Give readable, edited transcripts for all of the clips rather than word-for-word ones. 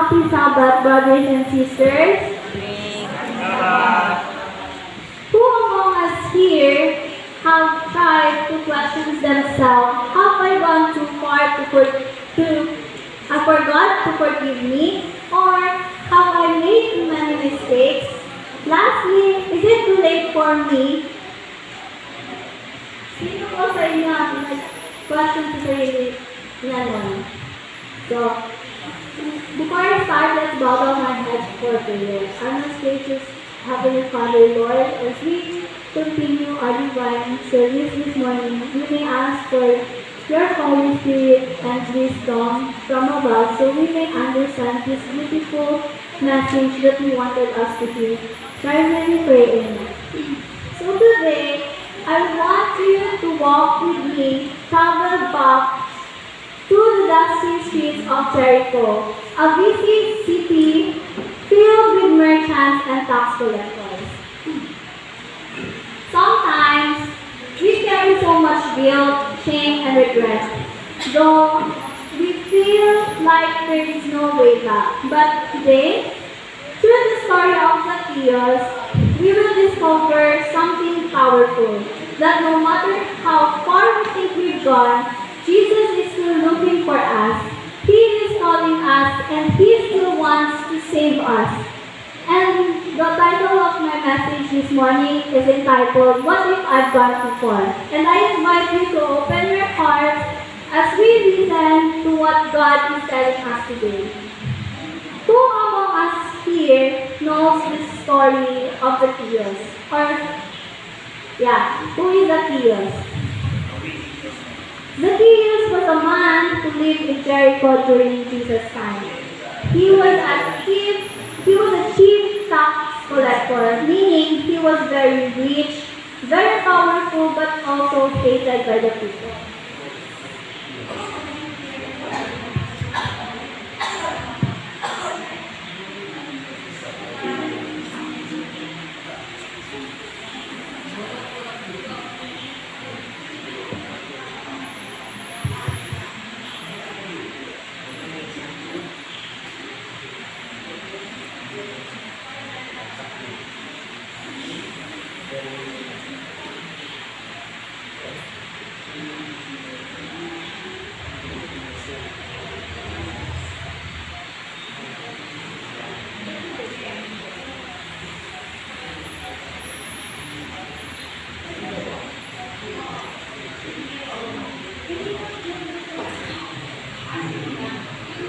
Happy Sabbath, brothers and sisters. Who among us here have tried to question themselves, have I gone too far for God to forgive me? Or have I made too many mistakes? Lastly, is it too late for me? Sino po sa inyo ang nag-question sa sarili niya nun? So, before I start, let's bow down our heads for prayer. Our most gracious Heavenly Father, Lord, as we continue our divine service this morning, we may ask for your Holy Spirit and wisdom from above so we may understand this beautiful message that you wanted us to hear. Try we pray. Amen. So today, I want you to walk with me, travel back to the dusty streets of Jericho, a busy city filled with merchants and tax collectors. Sometimes, we carry so much guilt, shame, and regret, though we feel like there is no way back. But today, through the story of Zacchaeus, we will discover something powerful, that no matter how far we think we've gone, Jesus is still looking for us. He is calling us and He still wants to save us. And the title of my message this morning is entitled, What If I've Gone Too Far? And I invite you to open your hearts as we listen to what God is telling us today. Who among us here knows the story of Zacchaeus? Who is Zacchaeus? Zacchaeus was a man who lived in Jericho during Jesus' time. He was a chief tax collector, meaning he was very rich, very powerful, but also hated by the people.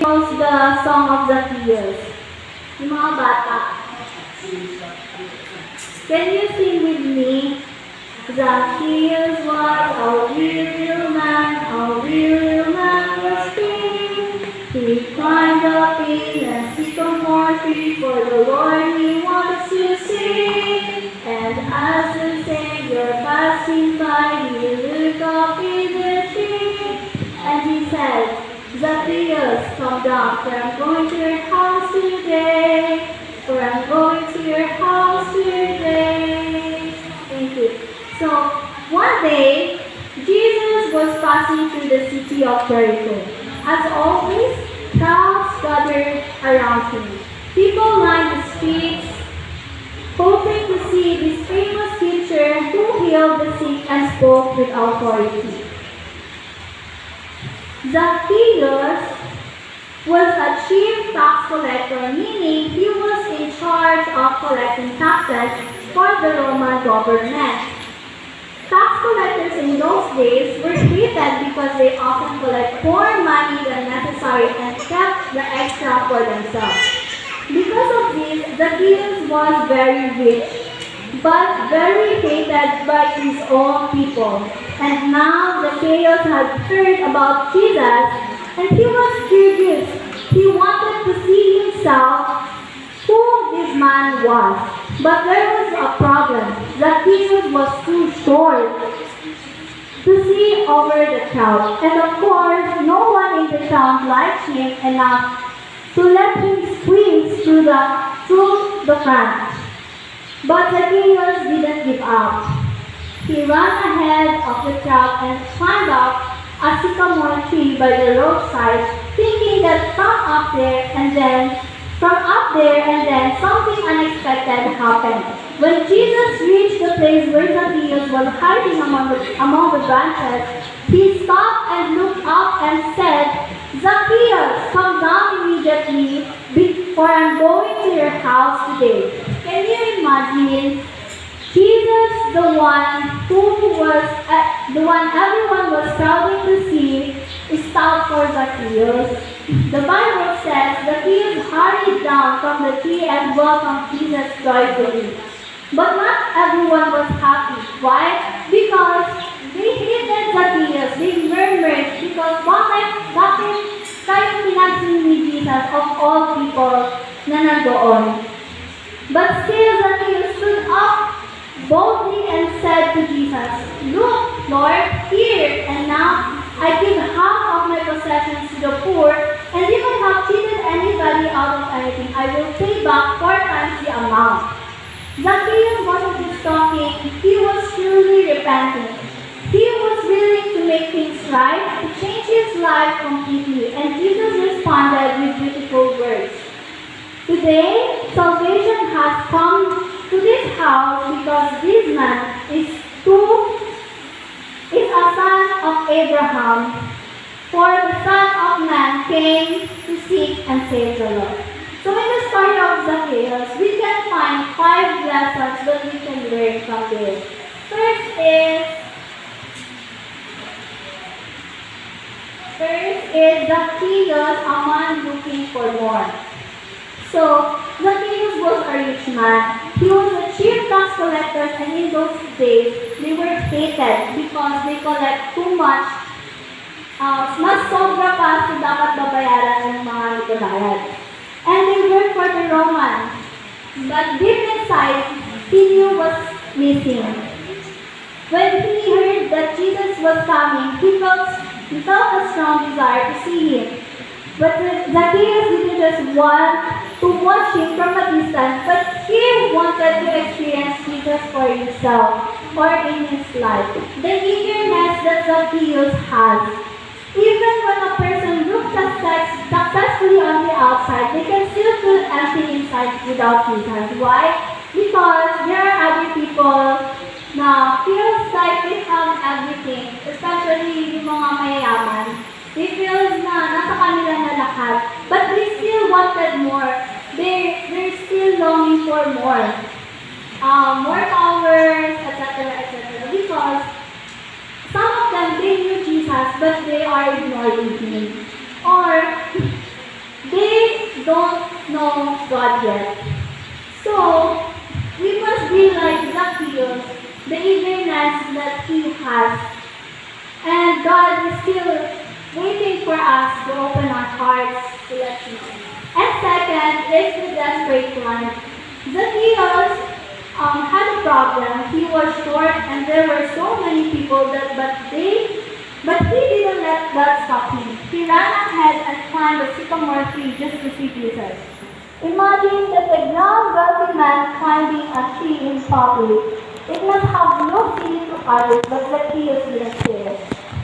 Was the song of Zacchaeus. Yung mga bata. Can you sing with me? Zacchaeus was a real man was king. He climbed up in a sycamore tree for the Lord he wants to see. And as the Savior passing by, he looked up in the tree. And he said, Zacchaeus, come down, for I'm going to your house today. For I'm going to your house today. Thank you. So, one day, Jesus was passing through the city of Jericho. As always, crowds gathered around him. People lined the streets, hoping to see this famous teacher who healed the sick and spoke with authority. Zacchaeus was a chief tax collector, meaning he was in charge of collecting taxes for the Roman government. Tax collectors in those days were hated because they often collect more money than necessary and kept the extra for themselves. Because of this, Zacchaeus was very rich, but very hated by his own people. And now Zacchaeus had heard about Jesus, and he was curious. He wanted to see himself who this man was. But there was a problem. Zacchaeus was too short to see over the crowd. And of course, no one in the town liked him enough to let him squeeze through the front. But Zacchaeus didn't give up. He ran ahead of the crowd and climbed up a sycamore tree by the roadside thinking that from up there and then something unexpected happened. When Jesus reached the place where Zacchaeus was hiding among the branches, he stopped and looked up and said, Zacchaeus, come down immediately, for I'm going to your house today. Can you imagine? Jesus, the one everyone was crowding to see, stopped for Zacchaeus. The Bible says Zacchaeus hurried down from the tree and welcomed Jesus joyfully. But not everyone was happy. Why? Because they hated Zacchaeus. They murmured because bakit kayo pinansin ni Jesus of all people na nandoon? But still Zacchaeus stood up boldly and said to Jesus, Look, Lord, here and now I give half of my possessions to the poor, and if I have cheated anybody out of anything, I will pay back 4 times the amount. Zacchaeus wasn't just talking, he was truly repenting. He was willing to make things right, to change his life completely, and Jesus responded with beautiful words. Today, salvation has come to this house because this man is a son of Abraham. For the Son of Man came to seek and save the Lord. So in the story of Zacchaeus, we can find 5 lessons that we can learn from this. First is Zacchaeus, a man looking for more. So, Zacchaeus was a rich man. He was a chief tax collector, and in those days, they were hated because they collect too much. Mas sobra pa sa dapat babayaran ng mga nagbabayad. And they worked for the Romans. But deep inside, he knew what's missing. When he heard that Jesus was coming, he felt a strong desire to see him. But Zacchaeus didn't just want to watch him from a distance, but he wanted to experience Jesus for himself or in his life. The eagerness that Zacchaeus has. Even when a person looks successfully on the outside, they can still feel empty inside without Jesus. Why? Because there are other people na feels like they have everything, especially yung mga mayayaman. They feel na nasa kanila na lahat, but they still wanted more. They're still longing for more. More powers, etc., etc. Because some of them, they knew Jesus, but they are ignoring Him. Or they don't know God yet. So, we must be like Zacchaeus, the eagerness that he has. And God is still waiting for us to open our hearts to let Him in. And second is the desperate one. Zacchaeus had a problem. He was short and there were so many people but he didn't let that stop him. He ran ahead and climbed a sycamore tree just to see Jesus. Imagine that a young wealthy man climbing a tree in public. It must have looked silly to others, but Zacchaeus didn't care.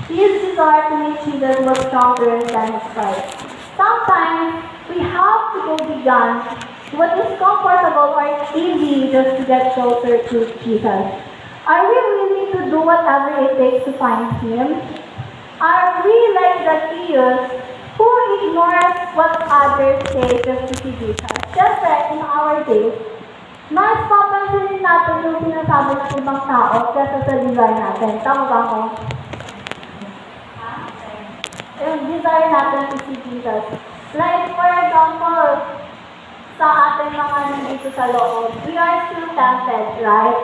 His desire to meet Jesus was stronger than his pride. Sometimes we have to go beyond what is comfortable or easy just to get closer to Jesus. Are we willing to do whatever it takes to find Him? Are we like Zacchaeus who ignores what others say just to see Jesus? Just like in our days, mas papansinin natin yung sinasabi ng ibang tao kaysa sa desire natin. Tama ba ako? Yung desire natin to see Jesus. Like, for example, sa ating mga nandito sa loob, we are still tempted, right?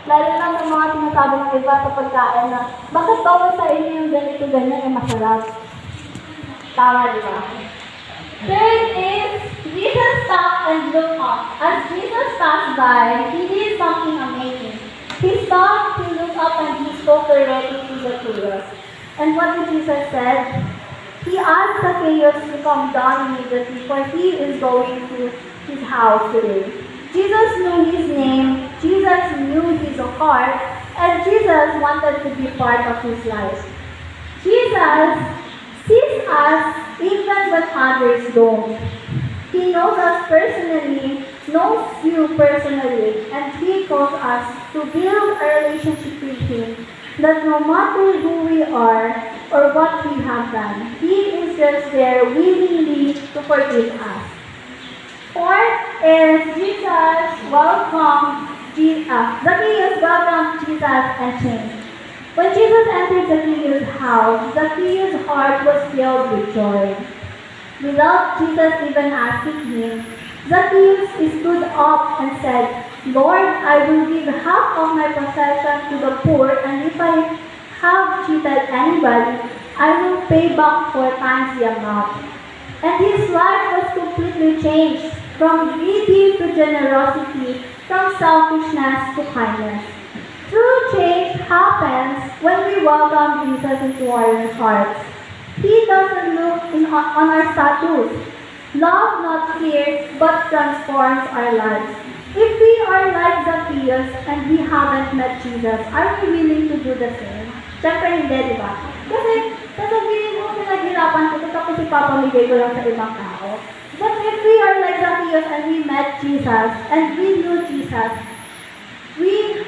Lalo na ng mga sinasabi ng iba sa pagkain na, bakit bawal sa inyo yung ganito, ganyan, masarap? Tama, di ba? Third is, Jesus stopped and looked up. As Jesus passed by, He did something amazing. He stopped, He looked up, and He spoke directly to Zacchaeus. And what did Jesus say? He asked Zacchaeus to come down immediately, for he is going to his house today. Jesus knew his name, Jesus knew his heart, and Jesus wanted to be part of his life. Jesus sees us even when others don't. He knows us personally, knows you personally, and He calls us to build a relationship with Him that no matter who we are or what we have done, He is just there willingly to forgive us. Fourth is Zacchaeus welcomed Jesus and changed. When Jesus entered Zacchaeus' house, Zacchaeus' heart was filled with joy. Without Jesus even asking him, Zacchaeus stood up and said, Lord, I will give half of my possession to the poor, and if I have cheated anybody, I will pay back 4 times the amount. And his life was completely changed from greedy to generosity, from selfishness to kindness. True change happens when we welcome Jesus into our hearts. He doesn't look on our status. Love not fear, but transforms our lives. If we are like Zacchaeus and we haven't met Jesus, are we willing to do the same? Siyempre hindi, di ba? Kasi sasabihin mo, pinaghirapan ko, tapos ipapamigay ko lang sa ibang tao. But if we are like Zacchaeus and we met Jesus, and we knew Jesus, we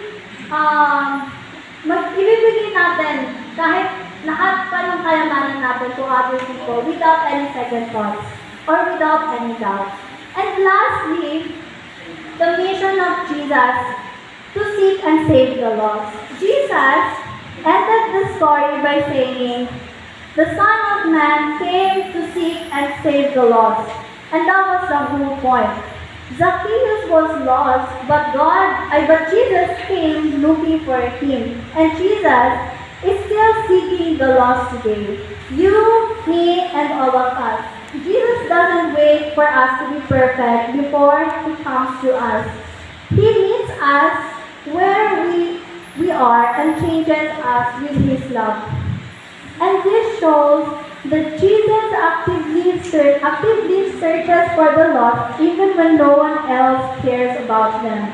ibibigay natin kahit lahat pa ng kayamanan natin to other people without any second thoughts or without any doubts. And lastly, the mission of Jesus to seek and save the lost. Jesus ended the story by saying, the Son of Man came to seek and save the lost. And that was the whole point. Zacchaeus was lost, but Jesus came looking for him. And Jesus is still seeking the lost today. You, me, and all of us. Jesus doesn't wait for us to be perfect before He comes to us. He meets us where we are and changes us with His love. And this shows that Jesus actively searches for the lost even when no one else cares about them.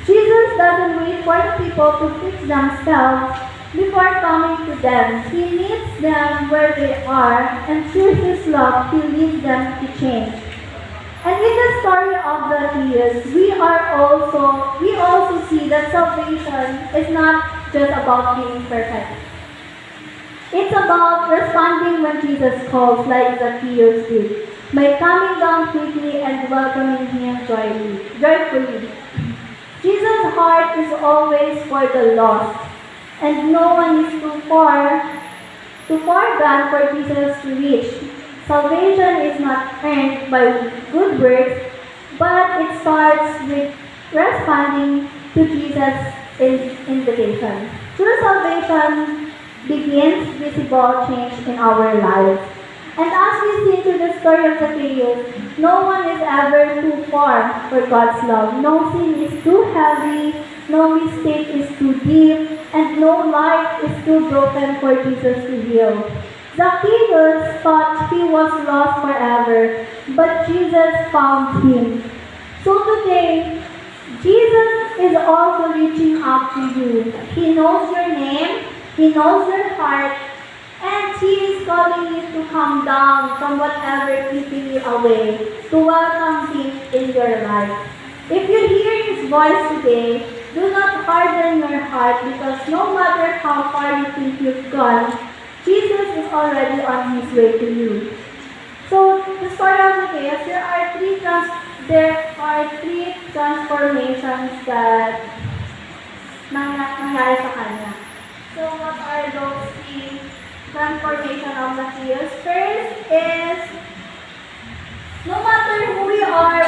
Jesus doesn't wait for the people to fix themselves before coming to them. He meets them where they are, and through His love, He leads them to change. And in the story of Zacchaeus, we also see that salvation is not just about being perfect. It's about responding when Jesus calls, like Zacchaeus did, by coming down quickly and welcoming Him joyfully. Jesus' heart is always for the lost, and no one is too far gone for Jesus to reach. Salvation is not earned by good works, but it starts with responding to Jesus' invitation. True salvation begins visible change in our lives. And as we see through the story of Zacchaeus, no one is ever too far for God's love. No sin is too heavy, no mistake is too deep, and no life is too broken for Jesus to heal. Zacchaeus thought he was lost forever, but Jesus found him. So today, Jesus is also reaching out to you. He knows your name, He knows your heart, and He is calling you to come down from whatever keeping you away, to welcome Him in your life. If you hear His voice today, do not harden your heart, because no matter how far you think you've gone, Jesus is already on His way to you. So, the story of Zacchaeus, there are three transformations that nangyari sa kanya. So, what are those three transformations of Zacchaeus? First is, no matter who we are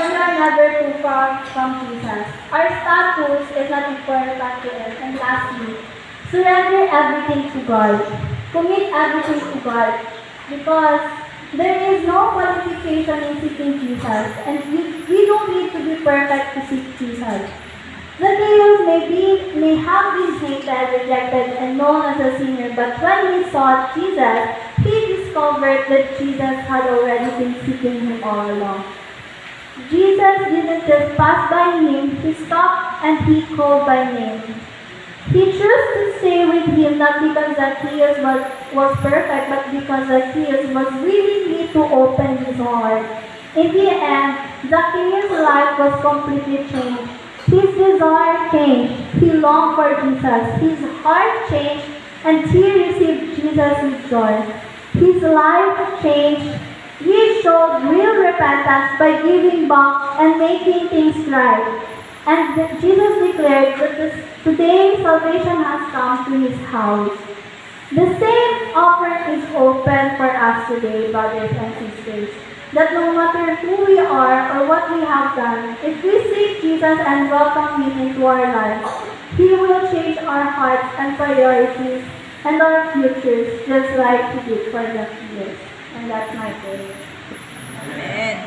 never too far from Jesus. Our status is not important to us. And lastly, surrender everything to God. Commit everything to God. Because there is no qualification in seeking Jesus. And we don't need to be perfect to seek Jesus. Zacchaeus may have been hated, rejected, and known as a sinner, but when he saw Jesus, he discovered that Jesus had already been seeking him all along. Jesus didn't just pass by him, He stopped and He called by name. He chose to stay with him not because Zacchaeus was perfect, but because Zacchaeus was willing to open his heart. In the end, Zacchaeus' life was completely changed. His desire changed. He longed for Jesus. His heart changed, and he received Jesus with joy. His life changed. He showed real repentance by giving back and making things right. And Jesus declared that today salvation has come to his house. The same offer is open for us today, brothers and sisters. That no matter who we are or what we have done, if we seek Jesus and welcome him into our lives, he will change our hearts and priorities and our futures just like he did for the years. And that's my prayer. Amen.